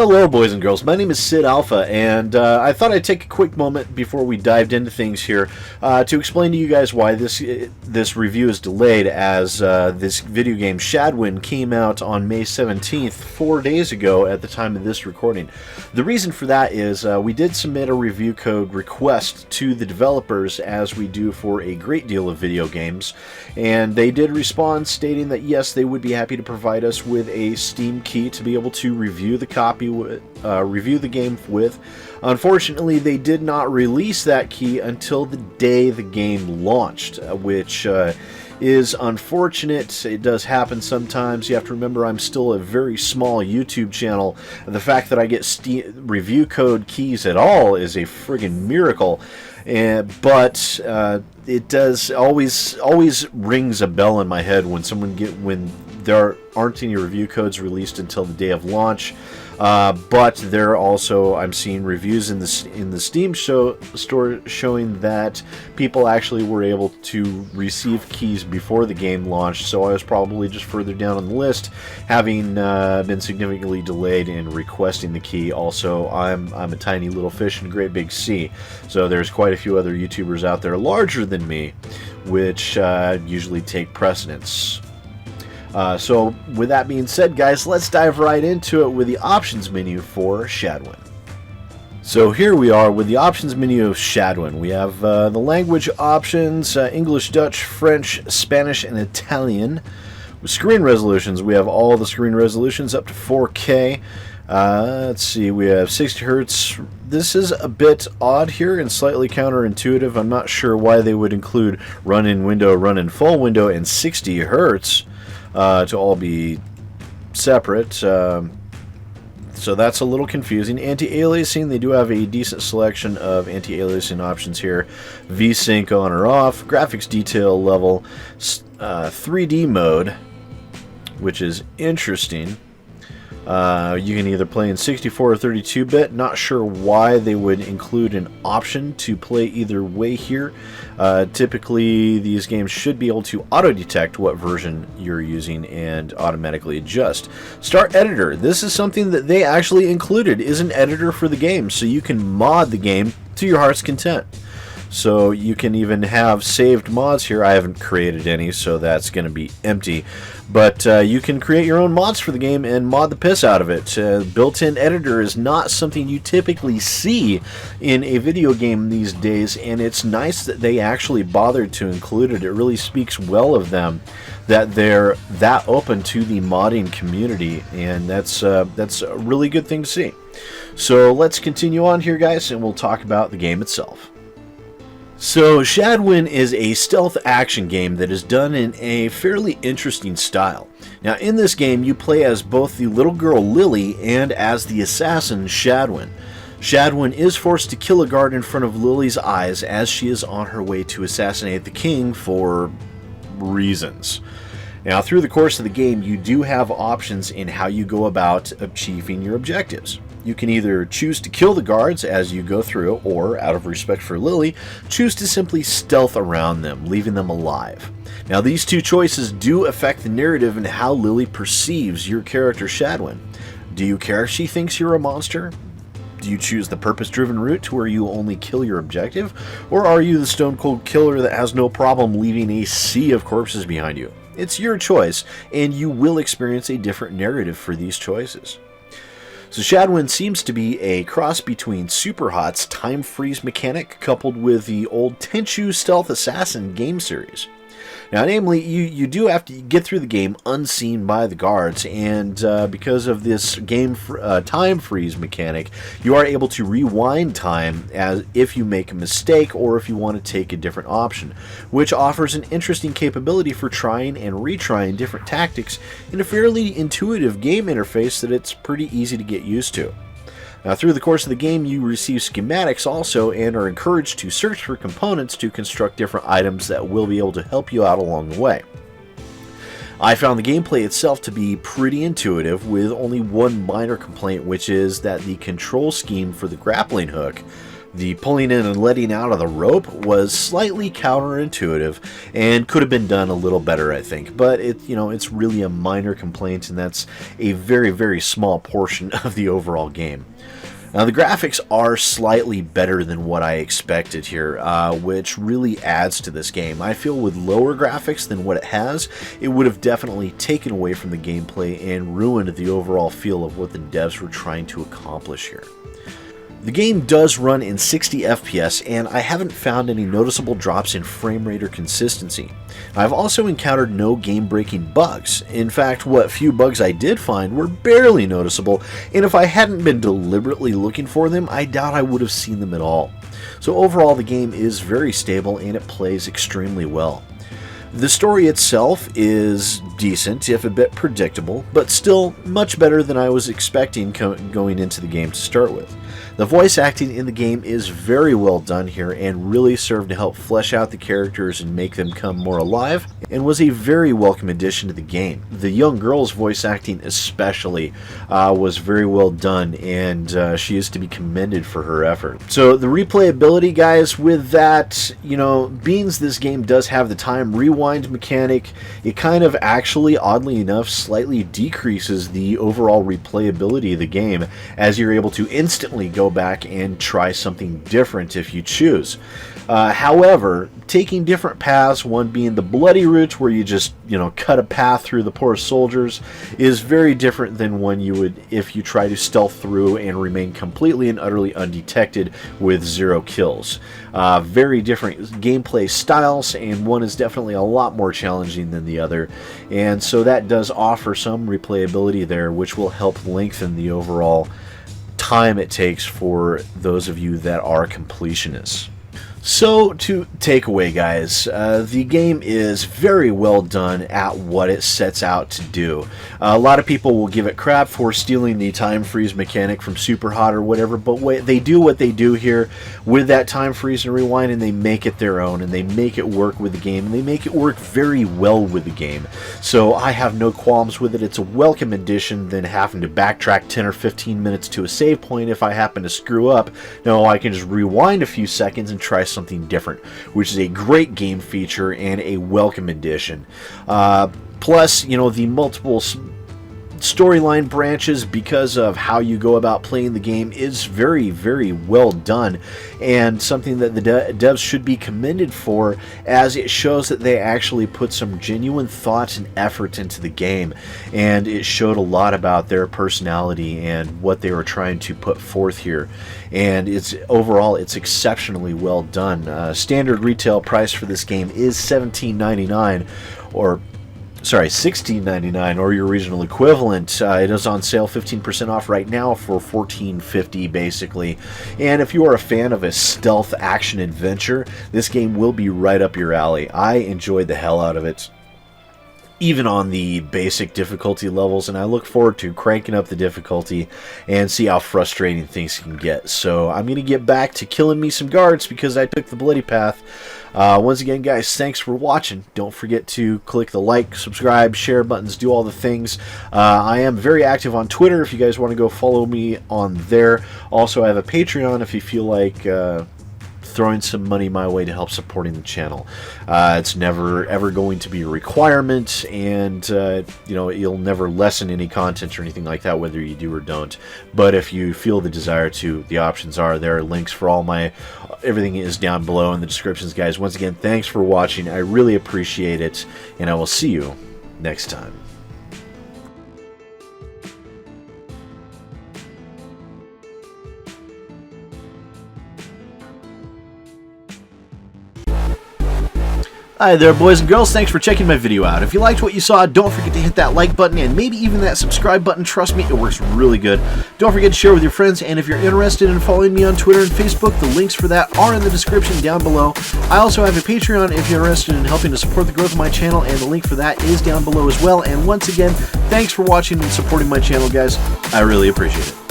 Hello boys and girls, my name is SidAlpha, and I thought I'd take a quick moment before we dived into things here to explain to you guys why this review is delayed, as this video game Shadwen came out on May 17th, 4 days ago at the time of this recording. The reason for that is we did submit a review code request to the developers, as we do for a great deal of video games, and they did respond stating that yes, they would be happy to provide us with a Steam key to be able to review the review the game with. Unfortunately, they did not release that key until the day the game launched, which is unfortunate. It does happen sometimes. You have to remember, I'm still a very small YouTube channel. The fact that I get Steam review code keys at all is a friggin' miracle. But it does always rings a bell in my head when there aren't any review codes released until the day of launch. But there also, I'm seeing reviews in the Steam store showing that people actually were able to receive keys before the game launched. So I was probably just further down on the list, having been significantly delayed in requesting the key. Also, I'm a tiny little fish in a great big sea, so there's quite a few other YouTubers out there larger than me, which usually take precedence. So with that being said, guys, let's dive right into it with the options menu for Shadwen. So here we are with the options menu of Shadwen. We have the language options, English, Dutch, French, Spanish, and Italian. With screen resolutions, we have all the screen resolutions up to 4K. Let's see, we have 60 Hertz. This is a bit odd here and slightly counterintuitive. I'm not sure why they would include run in window, run in full window, and 60 Hertz. To all be separate, so that's a little confusing. Anti-aliasing, they do have a decent selection of anti-aliasing options here. VSync on or off, graphics detail level, 3D mode, which is interesting. You can either play in 64 or 32-bit. Not sure why they would include an option to play either way here. Typically, these games should be able to auto-detect what version you're using and automatically adjust. Start Editor. This is something that they actually included, is an editor for the game, so you can mod the game to your heart's content. So you can even have saved mods here. I haven't created any, so that's going to be empty. But you can create your own mods for the game and mod the piss out of it. Built-in editor is not something you typically see in a video game these days, and it's nice that they actually bothered to include it. It really speaks well of them that they're that open to the modding community, and that's a really good thing to see. So let's continue on here, guys, and we'll talk about the game itself. So Shadwen is a stealth action game that is done in a fairly interesting style. Now in this game you play as both the little girl Lily and as the assassin Shadwen. Shadwen is forced to kill a guard in front of Lily's eyes as she is on her way to assassinate the king for reasons. Now through the course of the game you do have options in how you go about achieving your objectives. You can either choose to kill the guards as you go through, or, out of respect for Lily, choose to simply stealth around them, leaving them alive. Now these two choices do affect the narrative and how Lily perceives your character Shadwen. Do you care if she thinks you're a monster? Do you choose the purpose-driven route to where you only kill your objective? Or are you the stone-cold killer that has no problem leaving a sea of corpses behind you? It's your choice, and you will experience a different narrative for these choices. So Shadwen seems to be a cross between Superhot's time freeze mechanic coupled with the old Tenchu Stealth Assassin game series. Now, namely, you do have to get through the game unseen by the guards, and because of this game time freeze mechanic, you are able to rewind time as if you make a mistake or if you want to take a different option, which offers an interesting capability for trying and retrying different tactics in a fairly intuitive game interface that it's pretty easy to get used to. Now, through the course of the game, you receive schematics also and are encouraged to search for components to construct different items that will be able to help you out along the way. I found the gameplay itself to be pretty intuitive, with only one minor complaint, which is that the control scheme for the grappling hook The pulling in and letting out of the rope was slightly counterintuitive and could have been done a little better, I think. But it's really a minor complaint, and that's a very, very small portion of the overall game. Now, the graphics are slightly better than what I expected here, which really adds to this game. I feel with lower graphics than what it has, it would have definitely taken away from the gameplay and ruined the overall feel of what the devs were trying to accomplish here. The game does run in 60 FPS, and I haven't found any noticeable drops in frame rate or consistency. I've also encountered no game-breaking bugs. In fact, what few bugs I did find were barely noticeable, and if I hadn't been deliberately looking for them, I doubt I would have seen them at all. So overall, the game is very stable and it plays extremely well. The story itself is decent, if a bit predictable, but still much better than I was expecting going into the game to start with. The voice acting in the game is very well done here and really served to help flesh out the characters and make them come more alive, and was a very welcome addition to the game. The young girl's voice acting especially was very well done, and she is to be commended for her effort. So the replayability, guys, with that, being this game does have the time rewind mechanic, it kind of actually, oddly enough, slightly decreases the overall replayability of the game, as you're able to instantly go back and try something different if you choose. However, taking different paths, one being the bloody route where you just, cut a path through the poor soldiers, is very different than one you would if you try to stealth through and remain completely and utterly undetected with 0 kills. Very different gameplay styles, and one is definitely a lot more challenging than the other, and so that does offer some replayability there, which will help lengthen the overall time it takes for those of you that are completionists. So, to take away, guys, the game is very well done at what it sets out to do. A lot of people will give it crap for stealing the time freeze mechanic from Super Hot or whatever, but they do what they do here with that time freeze and rewind, and they make it their own, and they make it work with the game, and they make it work very well with the game. So I have no qualms with it. It's a welcome addition than having to backtrack 10 or 15 minutes to a save point if I happen to screw up. No, I can just rewind a few seconds and try something different, which is a great game feature and a welcome addition. Plus, the multiple storyline branches, because of how you go about playing the game, is very, very well done, and something that the devs should be commended for, as it shows that they actually put some genuine thought and effort into the game, and it showed a lot about their personality and what they were trying to put forth here. And overall it's exceptionally well done. Standard retail price for this game is $17.99, or $16.99, or your regional equivalent. It is on sale 15% off right now for $14.50 basically. And if you are a fan of a stealth action adventure, this game will be right up your alley. I enjoyed the hell out of it, even on the basic difficulty levels, and I look forward to cranking up the difficulty and see how frustrating things can get. So I'm going to get back to killing me some guards because I took the bloody path. Once again, guys, thanks for watching. Don't forget to click the like, subscribe, share buttons, do all the things. I am very active on Twitter if you guys want to go follow me on there. Also, I have a Patreon if you feel like throwing some money my way to help supporting the channel. It's never ever going to be a requirement, and you'll never lessen any content or anything like that, whether you do or don't. But if you feel the desire to, the options are there. Links for all my everything is down below in the descriptions, guys. Once again, thanks for watching. I really appreciate it, and I will see you next time. Hi there, boys and girls. Thanks for checking my video out. If you liked what you saw, don't forget to hit that like button and maybe even that subscribe button. Trust me, it works really good. Don't forget to share with your friends, and if you're interested in following me on Twitter and Facebook, the links for that are in the description down below. I also have a Patreon if you're interested in helping to support the growth of my channel, and the link for that is down below as well. And once again, thanks for watching and supporting my channel, guys. I really appreciate it.